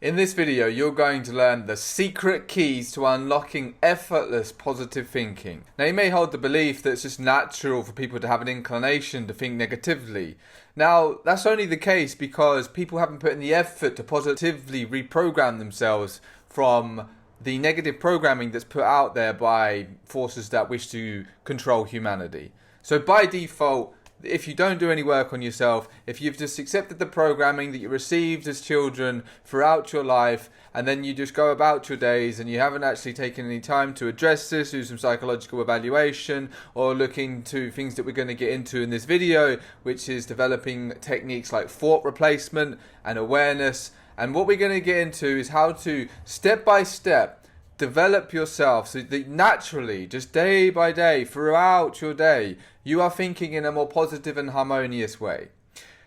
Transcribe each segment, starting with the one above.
In this video, you're going to learn the secret keys to unlocking effortless positive thinking. Now, you may hold the belief that it's just natural for people to have an inclination to think negatively. Now, that's only the case because people haven't put in the effort to positively reprogram themselves from the negative programming that's put out there by forces that wish to control humanity. So by default, if you don't do any work on yourself, if you've just accepted the programming that you received as children throughout your life, and then you just go about your days and you haven't actually taken any time to address this, do some psychological evaluation, or look into things that we're going to get into in this video, which is developing techniques like thought replacement and awareness. And what we're going to get into is how to step by step develop yourself so that naturally, just day by day, throughout your day, you are thinking in a more positive and harmonious way.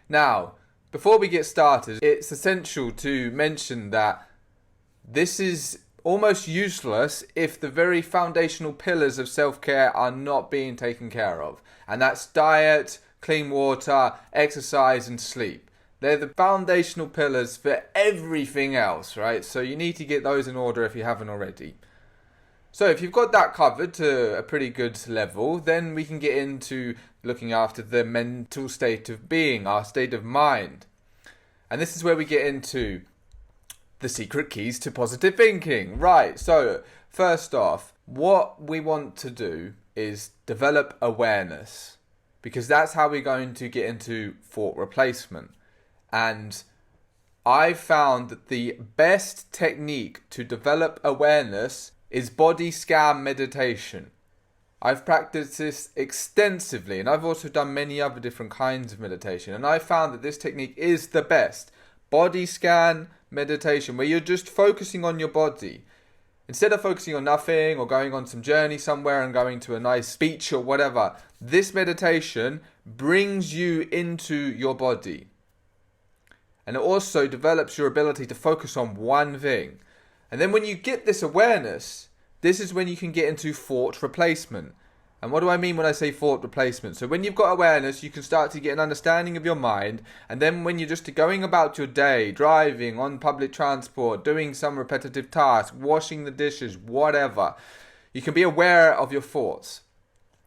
Now, before we get started, it's essential to mention that this is almost useless if the very foundational pillars of self-care are not being taken care of. And that's diet, clean water, exercise, and sleep. They're the foundational pillars for everything else, right? So you need to get those in order if you haven't already. So if you've got that covered to a pretty good level, then we can get into looking after the mental state of being, our state of mind. And this is where we get into the secret keys to positive thinking. Right, so first off, what we want to do is develop awareness, because that's how we're going to get into thought replacement. And I've found that the best technique to develop awareness is body scan meditation. I've practiced this extensively, and I've also done many other different kinds of meditation, and I found that this technique is the best. Body scan meditation, where you're just focusing on your body. Instead of focusing on nothing or going on some journey somewhere and going to a nice beach or whatever, this meditation brings you into your body. And it also develops your ability to focus on one thing. And then when you get this awareness, this is when you can get into thought replacement. And what do I mean when I say thought replacement? So when you've got awareness, you can start to get an understanding of your mind. And then when you're just going about your day, driving on public transport, doing some repetitive tasks, washing the dishes, whatever, you can be aware of your thoughts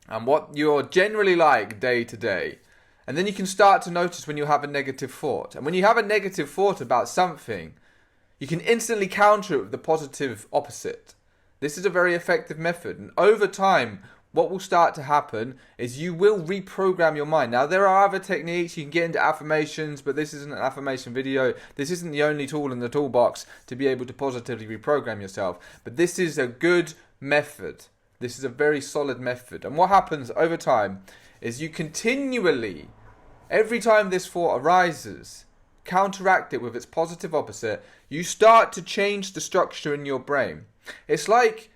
and what you're generally like day to day. And then you can start to notice when you have a negative thought. And when you have a negative thought about something, you can instantly counter it with the positive opposite. This is a very effective method. And over time, what will start to happen is you will reprogram your mind. Now, there are other techniques. You can get into affirmations, but this isn't an affirmation video. This isn't the only tool in the toolbox to be able to positively reprogram yourself. But this is a good method. This is a very solid method. And what happens over time is you continually, every time this thought arises, counteract it with its positive opposite. You start to change the structure in your brain. It's like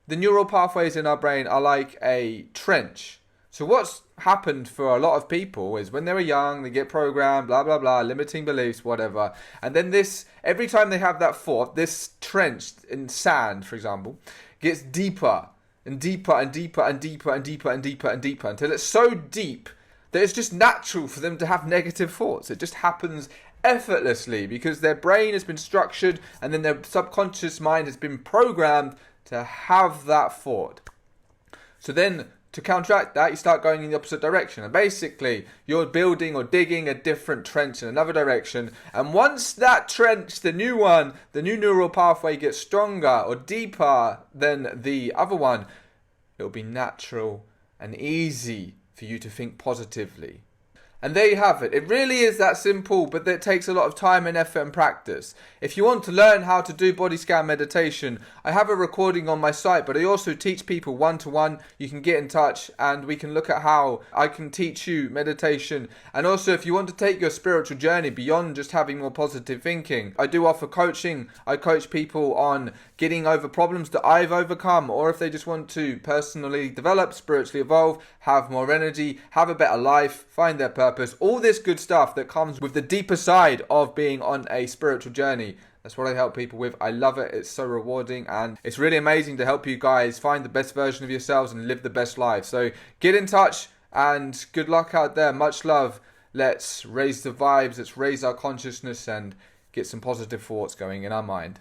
the neural pathways in our brain are like a trench. So what's happened for a lot of people is when they were young, they get programmed, blah, blah, blah, limiting beliefs, whatever. And then this, every time they have that thought, this trench in sand, for example, gets deeper and deeper and deeper and deeper and deeper and deeper and deeper until it's so deep that it's just natural for them to have negative thoughts. It just happens effortlessly because their brain has been structured and then their subconscious mind has been programmed to have that thought. So then to counteract that, you start going in the opposite direction. And basically, you're building or digging a different trench in another direction. And once that trench, the new one, the new neural pathway gets stronger or deeper than the other one, it'll be natural and easy for you to think positively. And there you have it. It really is that simple, but it takes a lot of time and effort and practice. If you want to learn how to do body scan meditation, I have a recording on my site, but I also teach people one-to-one. You can get in touch and we can look at how I can teach you meditation. And also, if you want to take your spiritual journey beyond just having more positive thinking, I do offer coaching. I coach people on getting over problems that I've overcome, or if they just want to personally develop, spiritually evolve, have more energy, have a better life, find their purpose, all this good stuff that comes with the deeper side of being on a spiritual journey. That's what I help people with. I love it. It's so rewarding and it's really amazing to help you guys find the best version of yourselves and live the best life. So get in touch and good luck out there. Much love. Let's raise the vibes. Let's raise our consciousness and get some positive thoughts going in our mind.